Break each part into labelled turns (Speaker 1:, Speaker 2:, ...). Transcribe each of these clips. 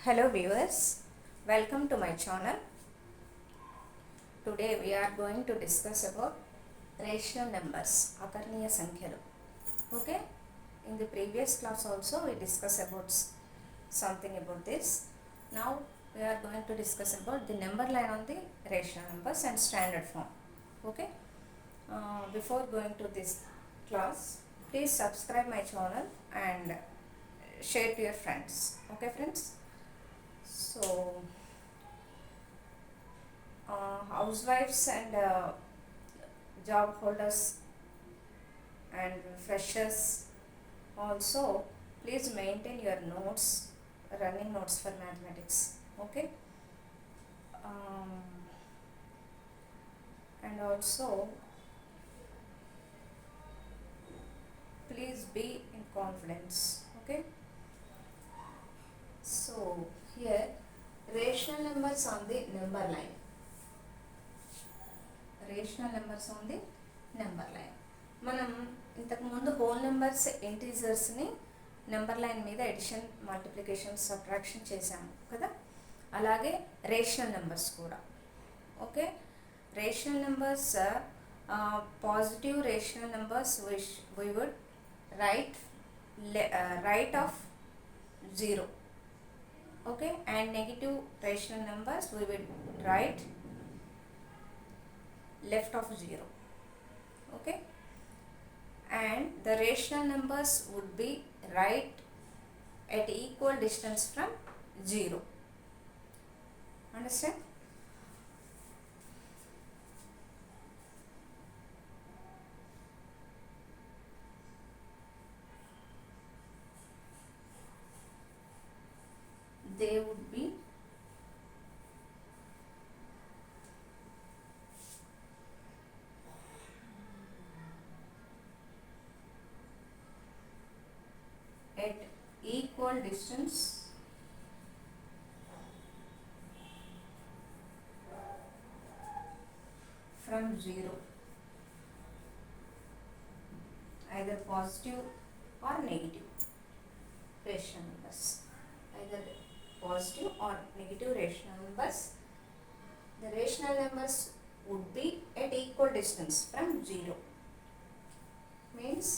Speaker 1: Hello viewers, welcome to my channel. Today we are going to discuss about rational numbers, akarniya sankhyalu. Okay, in the previous class also we discussed about something about this. Now we are going to discuss about the number line on the rational numbers and standard form. Okay, before going to this class, please subscribe my channel and share to your friends. Okay friends, so housewives and job holders and freshers also, please maintain your notes, running notes for mathematics. Okay, um, and also please be in confidence. Okay, so here rational numbers on the number line. Rational numbers on the number line. మనం ఇంతకుముందు whole numbers ఇంటీజర్స్ని number line మీద edition, multiplication, subtraction చేసాము కదా, అలాగే rational numbers కూడా. Okay, rational numbers, positive rational numbers we would write of 0. Okay, and negative rational numbers we will write left of 0. Okay, and the rational numbers would be right at equal distance from 0. Understand? They would be at equal distance from 0, either positive or negative rational numbers, either positive or negative rational numbers. The rational numbers would be at equal distance from 0. Means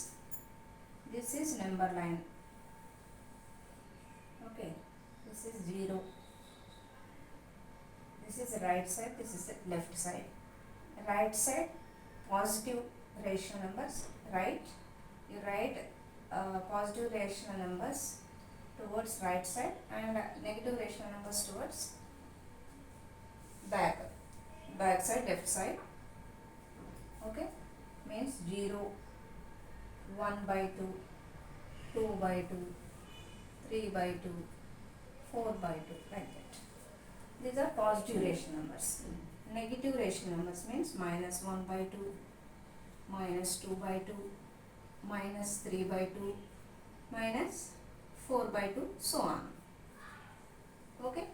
Speaker 1: this is number line. Okay, this is 0. This is right side, this is the left side. Right side positive rational numbers, right? You write positive rational numbers towards right side and negative rational numbers towards back side, left side. Okay, means 0, 1/2, 2/2, 3/2, 4/2, like that. These are positive rational numbers. Negative rational numbers means -1/2, -2/2, -3/2, -4/2, so on. Okay,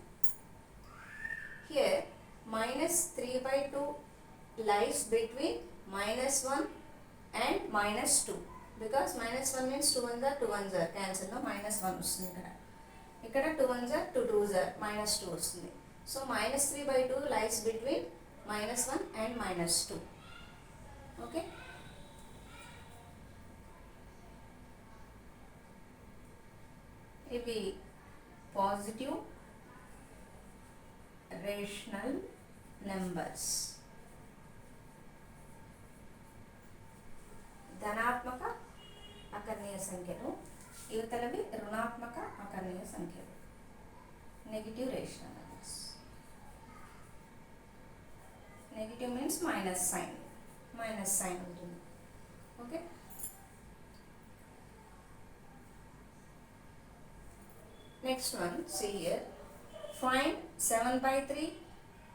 Speaker 1: here -3/2 lies between -1 and -2, because -1 means 2 ones are 2 ones are cancel లో -1 వస్తుంది. ఇక్కడ 2 ones are 2 twos are -2 వస్తుంది. So -3/2 lies between -1 and -2. Okay, ఇవి positive rational numbers, ధనాత్మక అకర్ణీయ సంఖ్యలు. యువతలవి రుణాత్మక అకర్ణీయ సంఖ్యలు, negative rational numbers. Negative means minus sign ఉంటుంది. Okay, next one, see here, find 7/3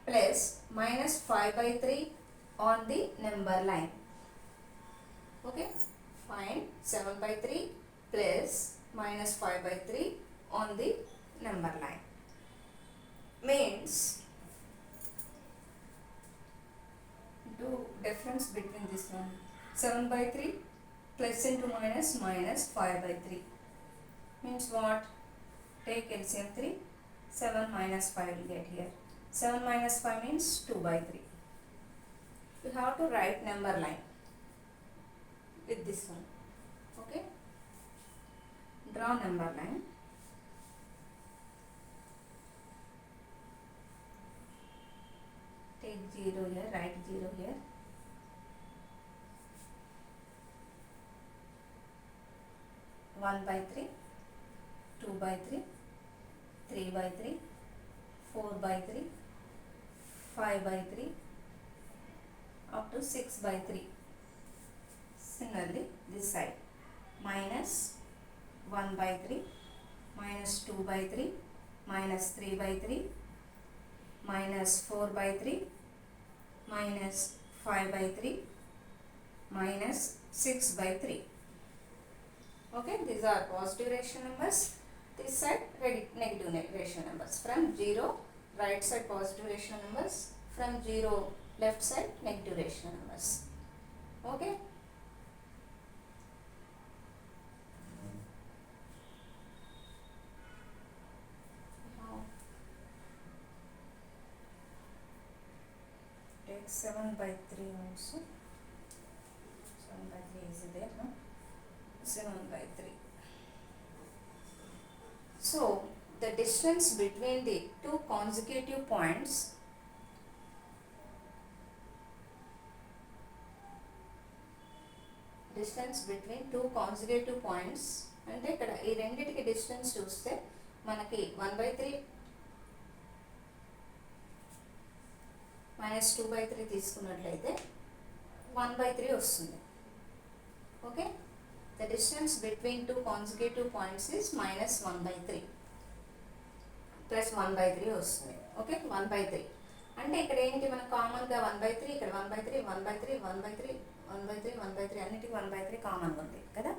Speaker 1: plus -5/3 on the number line. Okay, find 7/3 plus -5/3 on the number line. Means do difference between this one, 7/3 plus into -5/3 means what? Take LCM 3, 7 minus 5 will get here. 7 minus 5 means 2 by 3. You have to write number line with this one. Okay? Draw number line. Take 0 here, write 0 here. 1 by 3, 2 by 3, 3 by 3, 4 by 3, 5 by 3, up to 6 by 3. Similarly, this side, minus 1 by 3, minus 2 by 3, minus 3 by 3, minus 4 by 3, minus 5 by 3, minus 6 by 3. Okay, these are positive rational numbers. This side negative rational numbers. From 0, right side positive rational numbers. From 0, left side negative rational numbers. Okay. Now take 7 by 3 also. 7 by 3 is there, no? 7 by 3. So, the distance between the two consecutive points అంటే ఇక్కడ ఈ రెండిటికి distance చూస్తే మనకి 1 by 3 minus 2 by 3 తీసుకున్నట్లయితే 1 by 3 వస్తుంది. Okay, the distance between two consecutive points is minus 1 by 3 plus 1 by 3 వస్తుంది. Okay, 1 by 3 అంటే ఇక్కడ ఏంటి మనకు కామన్గా 1 by 3, ఇక్కడ 1 by 3, 1 by 3, 1 by 3, 1 by 3, 1 by 3 అన్నిటికీ 1 by 3 కామన్గా ఉంది కదా.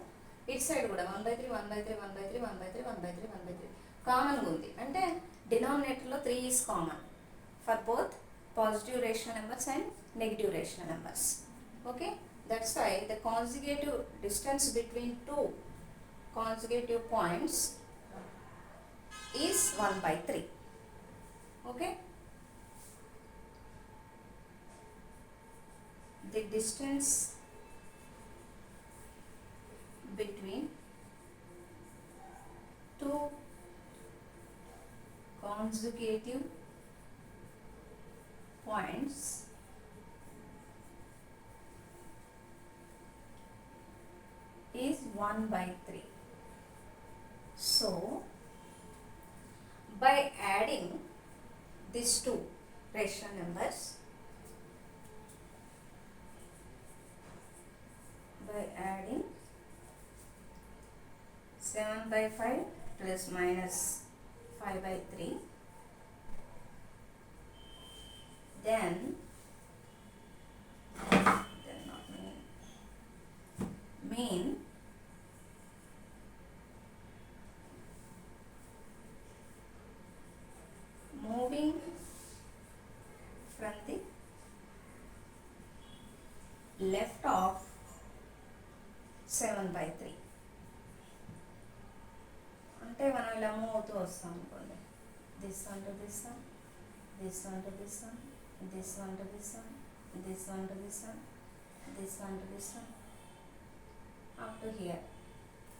Speaker 1: ఇటు సైడ్ కూడా 1 by 3, 1 by 3, 1 by 3, 1 by 3, 1 by 3, 1 by 3 కామన్గా ఉంది. అంటే డినామినేటర్లో 3 is common for both positive rational numbers and negative rational numbers. Okay, that's why the consecutive distance between two consecutive points is 1 by 3. Okay, the distance between two consecutive points is 1 by 3. So, by adding these two rational numbers, by adding 7 by 5 plus minus 5 by 3, then not mean moving from the left of 7 by 3. అంటే మనం ఇలా move అవుతూ వస్తాం అనుకోండి. This one to this one, this one to this one, this one to this one, this one to this one, this one to this one, up to here.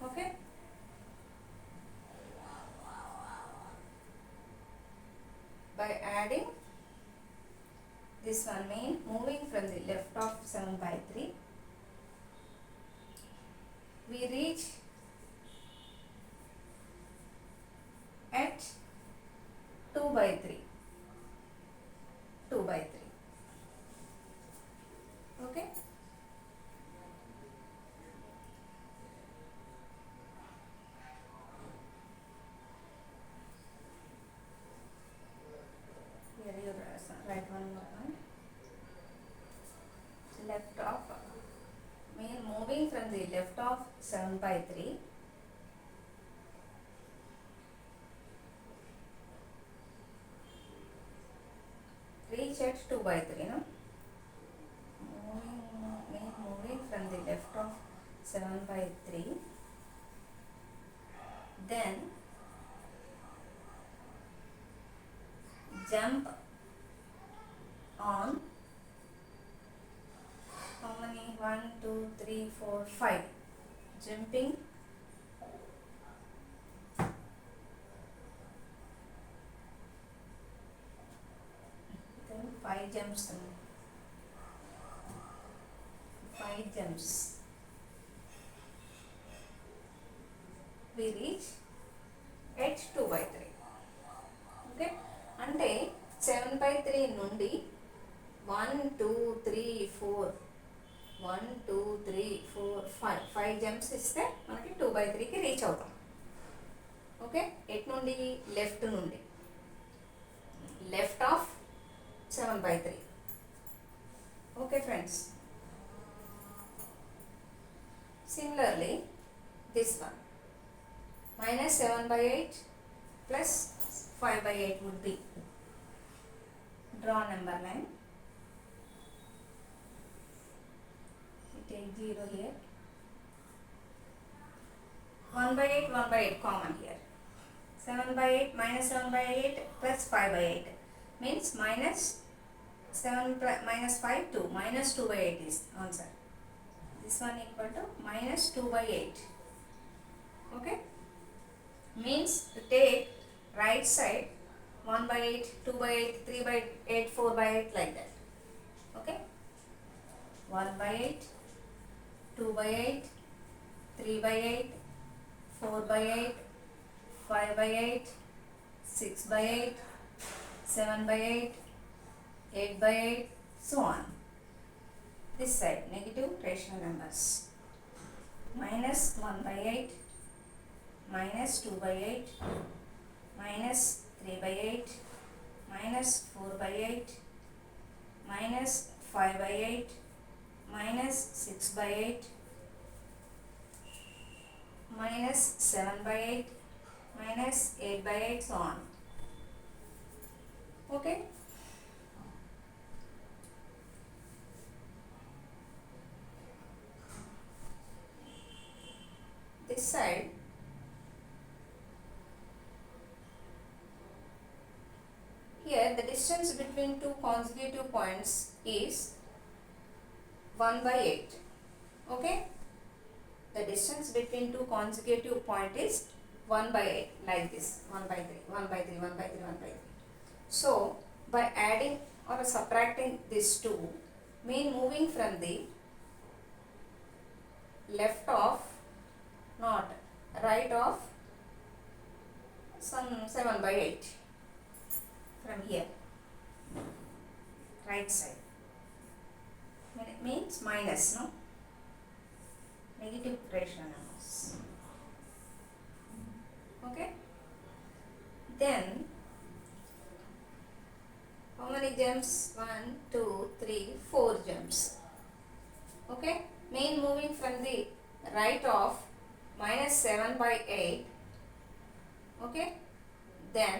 Speaker 1: Okay, by adding this one mean moving from the left of 7 by 3, we reach at 2 by 3. 2 by 3. Okay, here you write one more point. Left of mean moving from the left of 7 by 3, reach at 2 by 3, no? Moving from the left of 7 by 3, then jump on how many 1 2 3 4 5 jumping then 5 jumps and 5 jumps we reach at 2/3 okay అంటే 7/3 నుండి 1 2 3 4 1 2 3 4 5 jumps ఇస్తే మనకి 2/3కి reach అవుతాం okay at నుండి left నుండి left of 7/3 okay friends similarly this one -7/8 plus 5/8 would be draw number line. We take 0 here. 1/8 1/8 common here. 7/8 -7/8 plus 5/8 means -5 2 -2/8 is answer. This one equal to -2/8. Okay. Means to take right side 1/8 2/8 3/8 4/8 like that okay 1/8 2/8 3/8 4/8 5/8 6/8 7/8 8/8 so on. This side negative rational numbers -1/8 -2/8 -3/8 -4/8 -5/8 -6/8 -7/8 -8/8 so on okay this side here the distance between two consecutive points is 1/8 okay the distance between two consecutive points is 1/8 like this 1/3 1/3 1/3 1/3 so by adding or subtracting these two mean moving from the left of not right of some 7/8 from here right side when it means minus no negative rational numbers okay then how many jumps 1 2 3 4 jumps okay main moving from the right of -7/8 okay then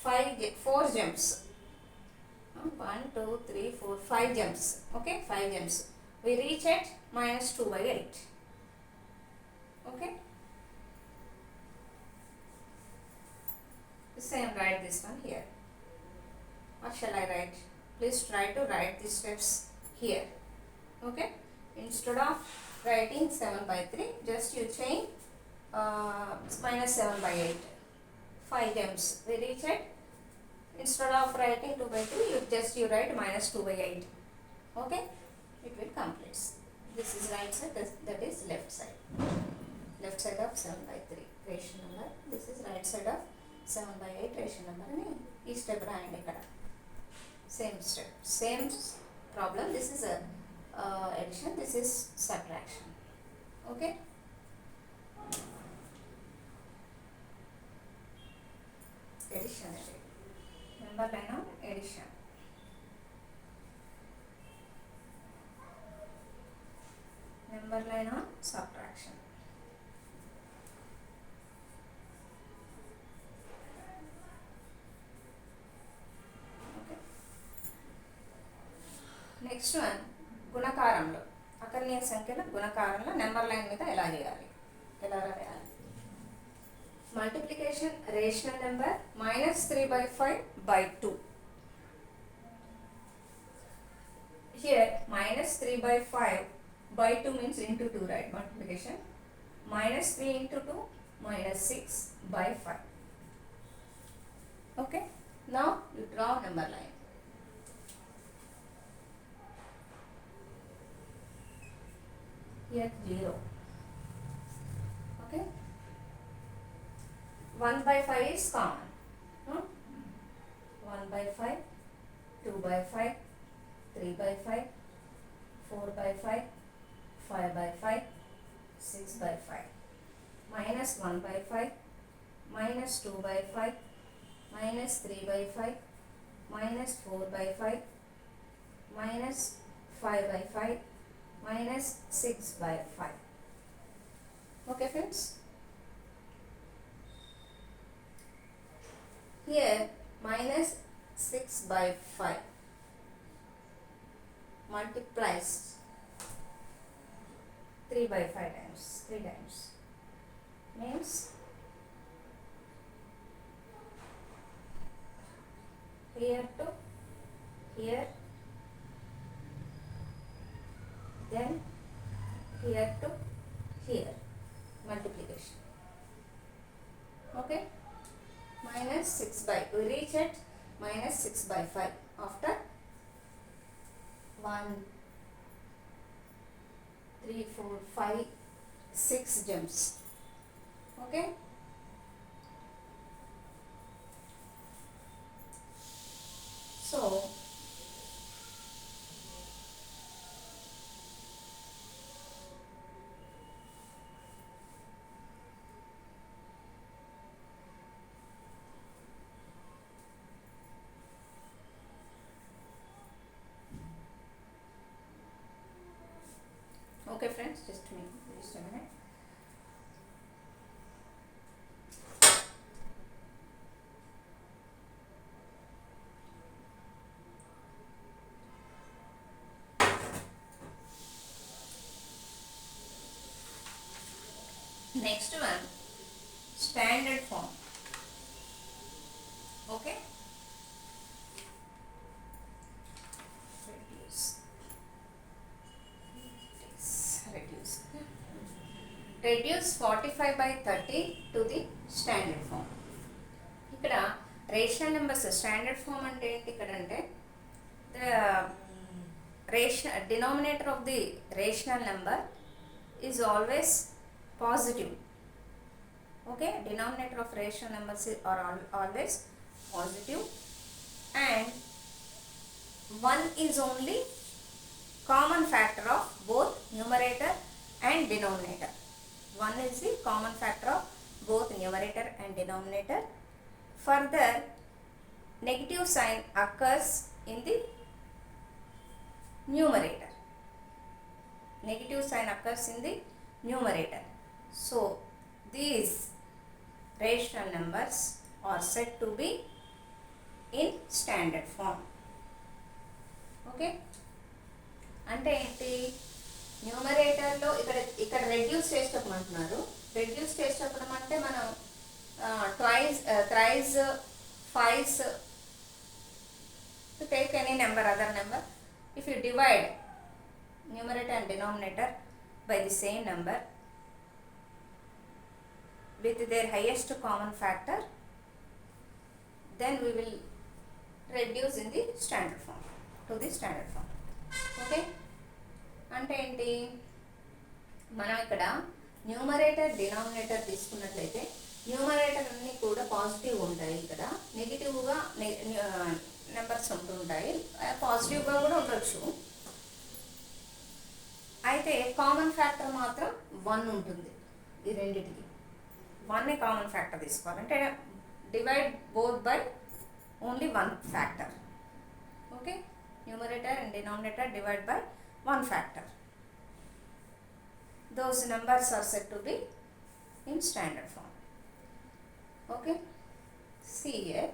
Speaker 1: 4 jumps 1 2 3 4 5 jumps okay 5 jumps we reach at -2/8 okay the same write this one here what shall I write please try to write the steps here okay instead of writing 7/3 just you change -7/8 5 jumps we reach it instead of writing 2/3 you write -2/8 okay it will complete this is right side that is left side of 7/3 ration number this is right side of 7/8 ration number అని ఈ step రాయండి ఇక్కడ same step same problem this is a addition this is subtraction okay addition number line of addition number line of subtraction okay next one గుణకారంలో అకర్ణీయ సంఖ్యల గుణకారంలో number line మీద ఎలా చేయాలి ఎలా రాయాలి multiplication rational number minus 3 by 5 by 2. Here minus 3 by 5 by 2 means into 2, right? Multiplication. Minus 3 into 2 minus 6 by 5. Okay. Now you draw number line. Here 0. Okay. 1 by 5 is common. 1 by 5, 2 by 5, 3 by 5, 4 by 5, 5 by 5, 6 by 5. Minus 1 by 5, minus 2 by 5, minus 3 by 5, minus 4 by 5, minus 5 by 5, minus 6 by 5. Okay friends? Here minus 6 by 5 multiplies 3 by 5 times, 3 times, means here to here, then here to here, multiplication. Okay, minus 6 by, we reach at minus 6 by 5 after 1, 3, 4, 5, 6 jumps. Okay. So okay friends, just a minute. Next one, standard form. Okay. Reduce 45 by 30 to the standard form. ఇక్కడ rational numbers standard form అంటే ఏంటి? ఇక్కడ అంటే denominator of the rational number is always positive. Okay, denominator of rational numbers are always positive, and 1 is only common factor of both numerator and denominator. 1 is the common factor of both numerator and denominator. Further, negative sign occurs in the numerator. Negative sign occurs in the numerator. So, these rational numbers are said to be in standard form. Okay? అంటే ఏంటి? న్యూమరేటర్లో ఇక్కడ reduce చేసేటప్పుడు అంటున్నారు. Reduce చేసేటప్పుడు అంటే మనం twice, thrice, fives, to take any number, other number, if you divide numerator and denominator by the same number with their highest common factor, then we will reduce in the standard form, to the standard form. Okay? అంటే ఏంటి? మనం ఇక్కడ numerator denominator తీసుకున్నట్లయితే numerator అన్నీ కూడా positive ఉంటాయి. ఇక్కడ నెగిటివ్గా నెంబర్స్ ఉంటుంటాయి, పాజిటివ్గా కూడా ఉండొచ్చు. అయితే కామన్ ఫ్యాక్టర్ మాత్రం 1 ఉంటుంది. ఈ రెండిటికి 1 కామన్ ఫ్యాక్టర్ తీసుకోవాలంటే divide both by only 1 factor. Okay, numerator and denominator divide by 1 factor. Those numbers are said to be in standard form. Okay, see here.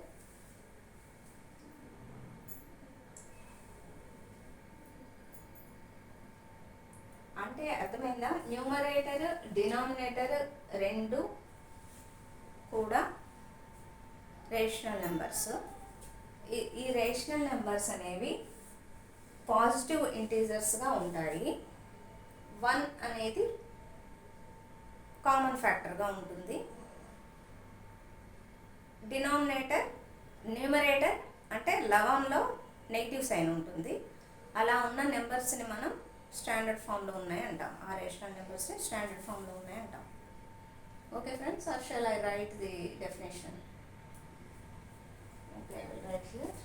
Speaker 1: అంటే అర్థమైందా? న్యూమరేటర్ డినామినేటర్ రెండు కూడా రేషనల్ నెంబర్స్. ఈ రేషనల్ నెంబర్స్ అనేవి positive ఇంటీజర్స్గా ఉంటాయి. 1 అనేది common ఫ్యాక్టర్గా ఉంటుంది. డినామినేటర్, న్యూమరేటర్ అంటే లవంలో నెగిటివ్ సైన్ ఉంటుంది. అలా ఉన్న నెంబర్స్ని మనం స్టాండర్డ్ ఫామ్లో ఉన్నాయి అంటాం. ఆ రేషనల్ నెంబర్స్ని స్టాండర్డ్ ఫామ్లో ఉన్నాయి అంటాం. Okay friends, or shall I right the definition? Okay, I will write here.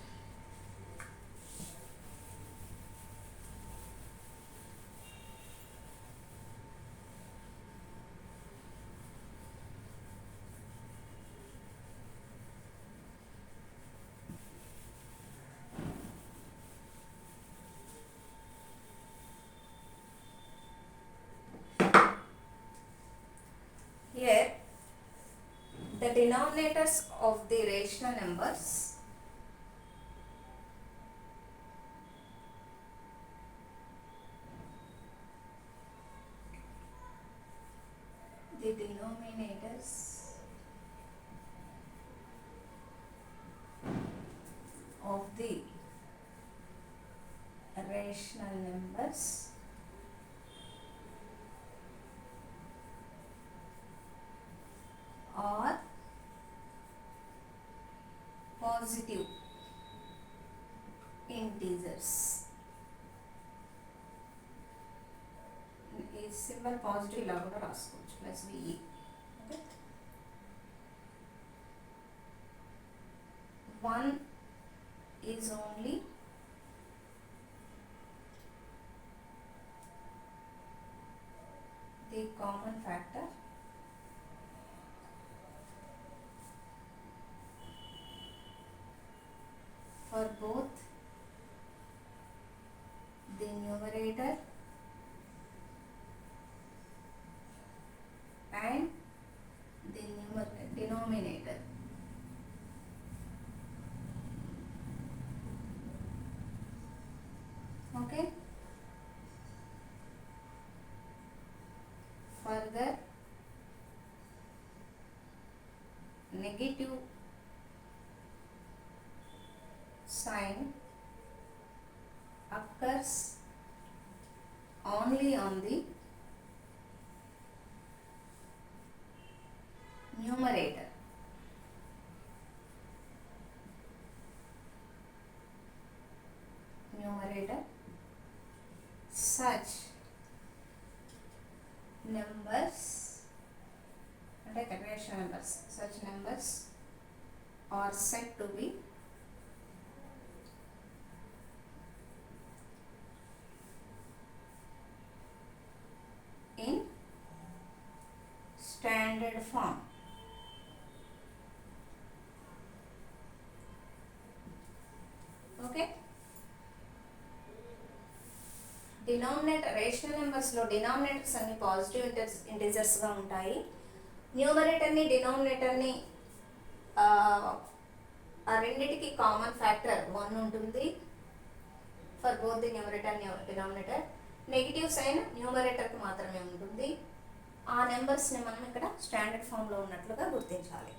Speaker 1: Here, the denominators of the rational numbers of the rational numbers are positive integers. ఈ సింబల్ పాజిటివ్ ఇలా కూడా రాసుకోవచ్చు, plus VE. Okay, 1 is only the common factor for both the numerator and the denominator. Okay, further negative sign occurs only on the numerator. Such numbers, అంటే rational numbers, such numbers are said to be in standard form. Okay, denominator rational నెంబర్స్లో denominators అన్ని positive ఇంటీజర్స్గా ఉంటాయి. న్యూమరేటర్ని డినామినేటర్ని ఆ రెండిటికి common factor 1 ఉంటుంది for both the numerator denominator. Negative sign న్యూమరేటర్కి మాత్రమే ఉంటుంది. ఆ నెంబర్స్ని మనం ఇక్కడ స్టాండర్డ్ ఫామ్లో ఉన్నట్లుగా గుర్తించాలి.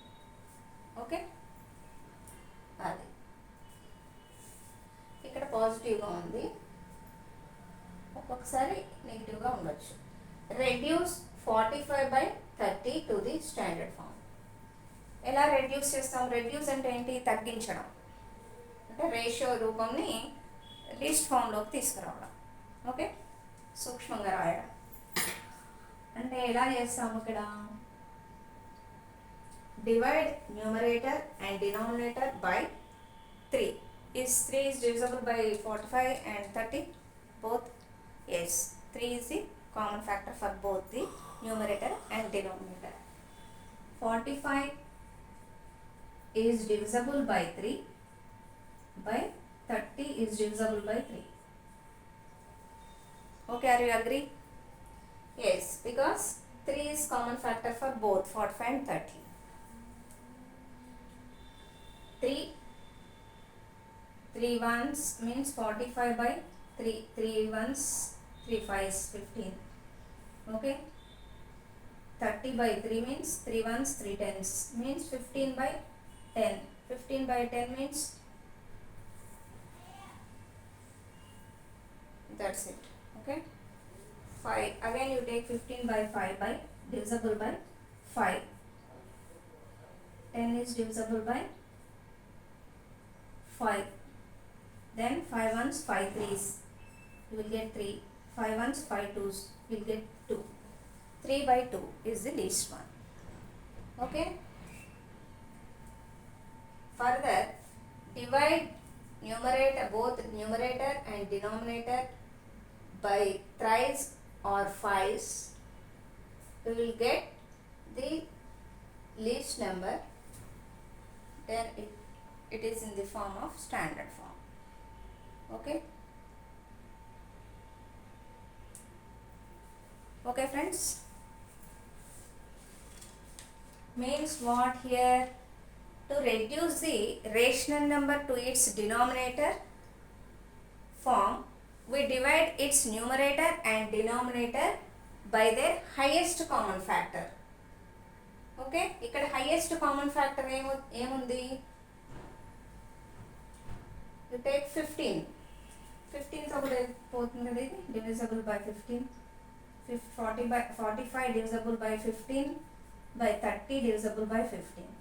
Speaker 1: ఓకే, అది ఇక్కడ పాజిటివ్గా ఉంది, ఒక్కొక్కసారి నెగిటివ్గా ఉండొచ్చు. Reduce 45/30 to the standard form. ఎలా రెడ్యూస్ చేస్తాం? రెడ్యూస్ అంటే ఏంటి? తగ్గించడం, అంటే రేషియో రూపంని లీస్ట్ ఫామ్లోకి తీసుకురావడం. ఓకే, సూక్ష్మంగా రాయడం. అంటే ఎలా చేస్తాము? ఇక్కడ divide numerator and denominator by 3. Is 3 is divisible by 45 and 30? Both? Yes, 3 is the common factor for both the numerator and denominator. 45 is divisible by 3 by 30 is divisible by 3. Okay, are you agree? Yes, because 3 is common factor for both 45 and 30. 3 ones means 45 by 3. 3 ones, 3 5s 15. Okay, 30 by 3 means 3 ones 3 tens means 15 by 10. 15 by 10 means that's it. Okay, 5 again you take 15 by 5 by divisible by 5. 10 is divisible by 5. Then 5 ones 5 threes you will get 3. 5 ones 5 twos you will get 2. 3 by 2 is the least one. Okay, further divide numerator, both numerator and denominator, by thrice or fives. We will get the least number. Then it is in the form of standard form. Okay, okay friends, means what here? To reduce the rational number to its denominator form, we divide its numerator and denominator by their highest common factor. Okay, ఇక్కడ highest common factor ఏముంది? You take 15. 15 తో కూడా పోతుంది కదా, ఇది divisible by 15. 45 divisible by 15 by 30 divisible by 15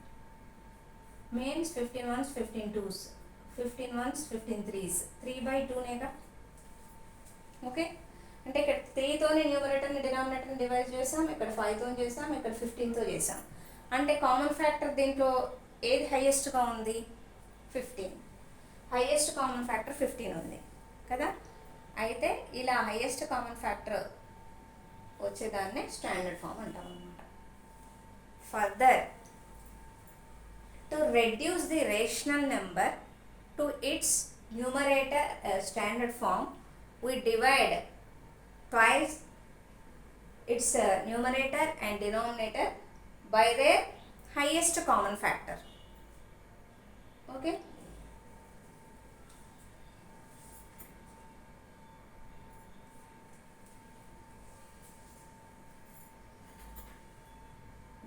Speaker 1: means 15 ones 15 twos, 15 ones 15 threes, 3 by 2 నేగా. Okay, అంటే ఇక్కడ 3 తోనే న్యూమరేటర్ని డినామినేటర్ని డివైడ్ చేసాం, ఇక్కడ 5 తో చేసాం, ఇక్కడ 15 తో చేసాం. అంటే కామన్ ఫ్యాక్టర్ దీంట్లో ఏది హైయెస్ట్గా ఉంది? 15. హైయెస్ట్ కామన్ ఫ్యాక్టర్ 15 ఉంది కదా. అయితే ఇలా హైయెస్ట్ కామన్ ఫ్యాక్టర్ వచ్చేదాన్ని స్టాండర్డ్ ఫామ్ అంటాం అన్నమాట. Further to reduce the rational number to its numerator standard form, we divide twice its numerator and denominator by their highest common factor. Okay,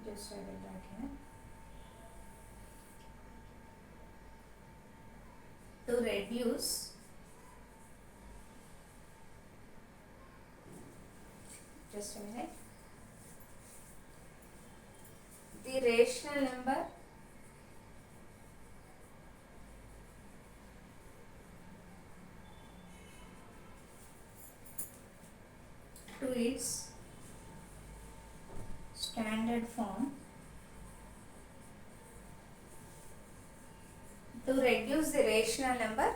Speaker 1: just write it back here. To reduce just a minute, the rational number to its standard form, to reduce the rational number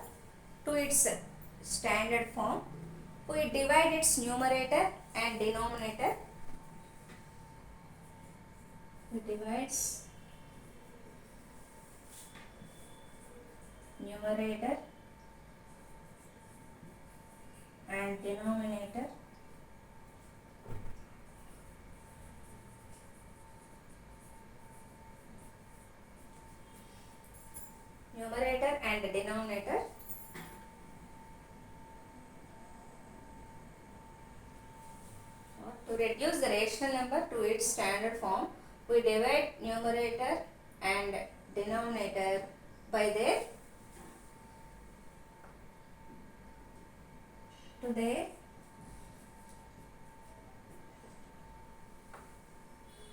Speaker 1: to its standard form, we divide its numerator and denominator. We divides numerator and denominator and denominator to reduce the rational number to its standard form, we divide numerator and denominator by their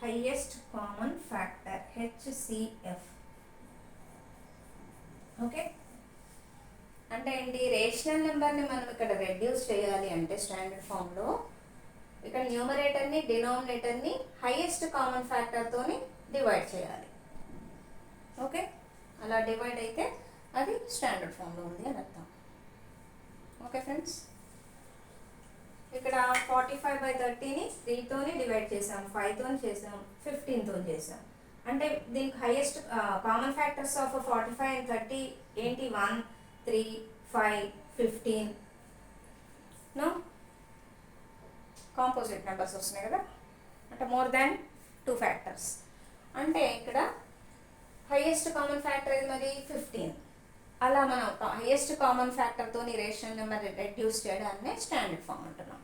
Speaker 1: highest common factor, HCF. Okay, అంటే ఏంటి? Rational నెంబర్ని మనం ఇక్కడ reduce చేయాలి అంటే standard ఫామ్లో ఇక్కడ న్యూమరేటర్ని డినామినేటర్ని highest common ఫ్యాక్టర్తోని divide చేయాలి. ఓకే, అలా డివైడ్ అయితే అది స్టాండర్డ్ ఫామ్లో ఉంది అని అర్థం. ఓకే ఫ్రెండ్స్, ఇక్కడ 45 by 30ని 3తోని డివైడ్ చేసాం, 5తో చేసాం, 15తో చేసాం. అంటే దీనికి highest common factors of 45 and 30 ఏంటి? 1, 3, 5, 15. నో కాంపోజిట్ నెంబర్స్ వస్తున్నాయి కదా, అంటే మోర్ దాన్ 2 ఫ్యాక్టర్స్. అంటే ఇక్కడ హైయెస్ట్ కామన్ ఫ్యాక్టర్ ఏది మరి? 15. అలా మనం హైయెస్ట్ కామన్ ఫ్యాక్టర్తో రేషనల్ నెంబర్ రెడ్యూస్ చేయడాన్ని స్టాండర్డ్ ఫామ్ అంటున్నాం.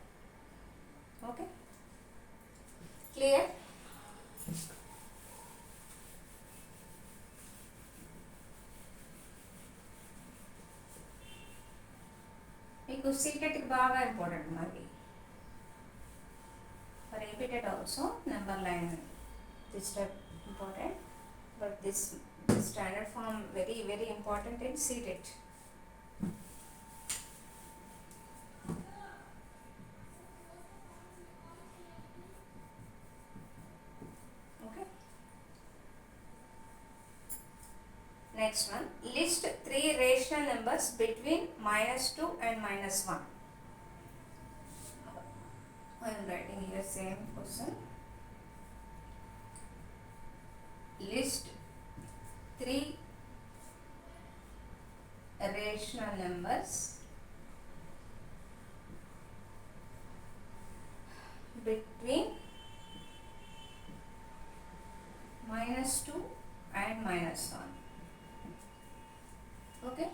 Speaker 1: Okay, clear? మీకు సీటెట్కి బాగా ఇంపార్టెంట్ మరి. For repeated also number line this type important, but this standard form very very important in CTET. Next one, list 3 rational numbers between -2 and -1. I am writing here same question. List 3 rational numbers between -2 and -1. Okay.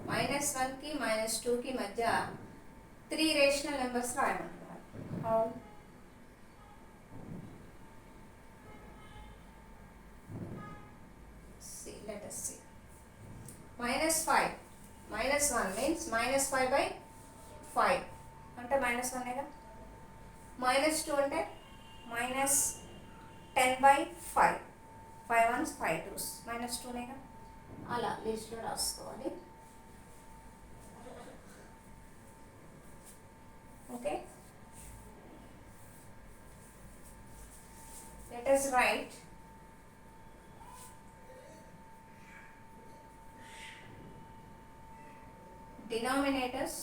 Speaker 1: -1 की -2 की మధ్య 3 rational numbers రాయమంటున్నారు. How? See, let us see. -5 -1 means -5/5 అంటే -1 ఏగా. -2 అంటే -10/5. 5 1s 5 2s -2 నేగా. అలా లిస్ట్లో రాసుకోవాలి. Okay, let us write denominators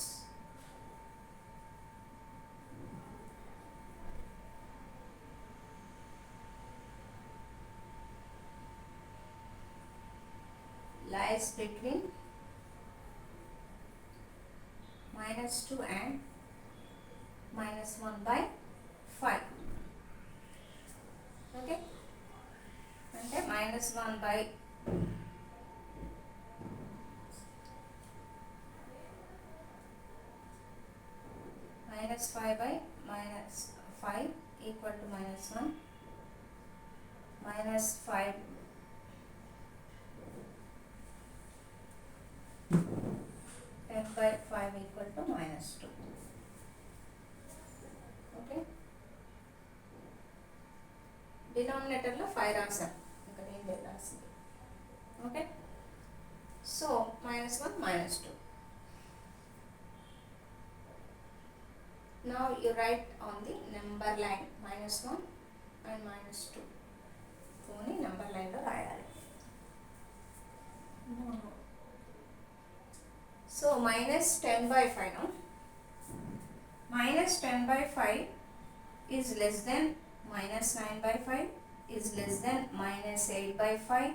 Speaker 1: lies between -2 and -1/5. Okay, అంటే -1/5 equal to -1, -5 10/5 equal to -2. Okay, డినామినేటర్లో 5 రాసాం, ఇంకా నేను లేదు రాసింది. Okay, so -1 -2. Now you write on the number line -1 and -2. పోనీ నెంబర్ లైన్లో రాయాలి. So -10/5 now. -10/5 is less than -9/5, is less than -8/5,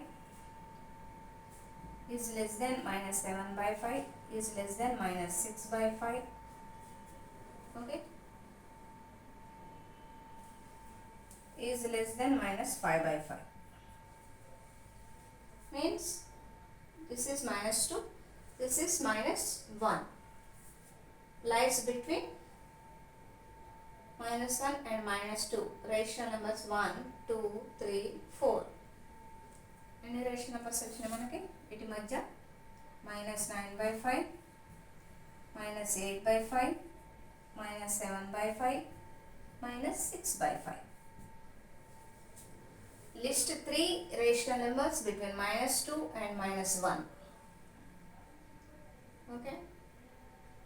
Speaker 1: is less than -7/5, is less than -6/5. Okay, is less than -5/5 means this is -2, this is -1, lies between -1 and -2. Rational numbers 1 2 3 4. ఎన్ని rational numbers వచ్చినాయి మనకి? వీటి మధ్య -9/5, -8/5, -7/5, -6/5. List 3 rational numbers between -2 and -1. Okay,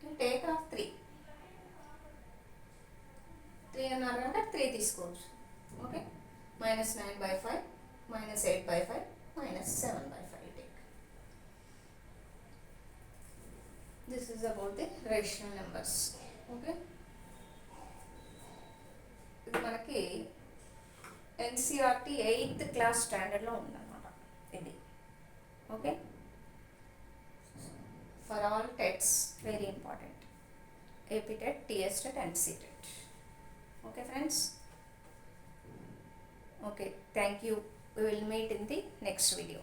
Speaker 1: you take off 3 అన్నారు అంటే 3 తీసుకోవచ్చు. Okay, -9/5, -8/5, -7/5 take. This is about the rational numbers. Okay, ఇది మనకి ఎన్సిఆర్టీ 8th క్లాస్ స్టాండర్డ్లో ఉందన్నమాట ఇది. Okay, for all TETs very important, AP TET, TS TET and C TET. Okay friends, okay, thank you. We will meet in the next video.